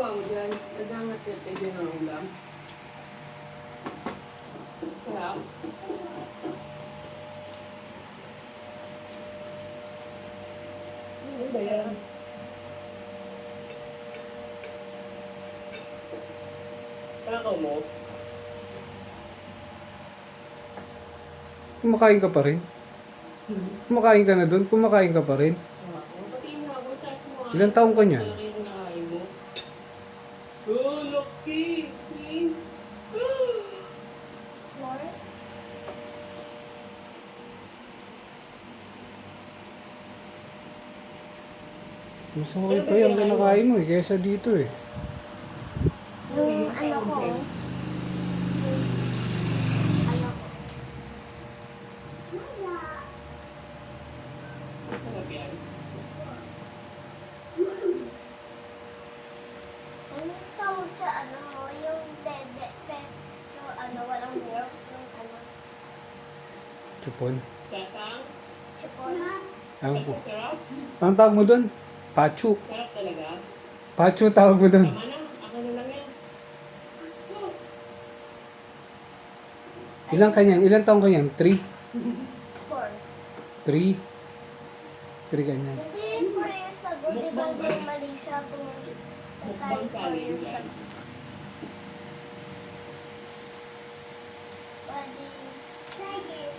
ginagawa mo dyan? Nagangat-ngat ka dyan ng ulam? Sarap? Ano ba yan? Takaw mo? Kumakain ka pa rin? Kumakain ka na doon? Kumakain ka pa rin? Pati mo ako, taas mo. Ilang taong ka niyan? Malaki yung nakain mo. Oh, lucky! Four? Mas okay pa yung kinakain mo eh, kaysa dito eh. Yung ano ko. Ano ko. Sarap yan. Anong tawag sa ano? Yung dede, pero ano, walang milk. Yung ano, Chupon. Kasang? chipon. Ewan ko. Kasang sarap? Anong tawag mo doon? Pachu. Sarap talaga. Pachu tawag mo doon. Tama na, ako na lang yan. Ilang kanyan? Ilang taong kanyan? 3? Four. 3? 3 kanyan. Hindi 4 years ago, di ba nung Malaysia pumunta tayo 4 years ago? Pwede. Sige.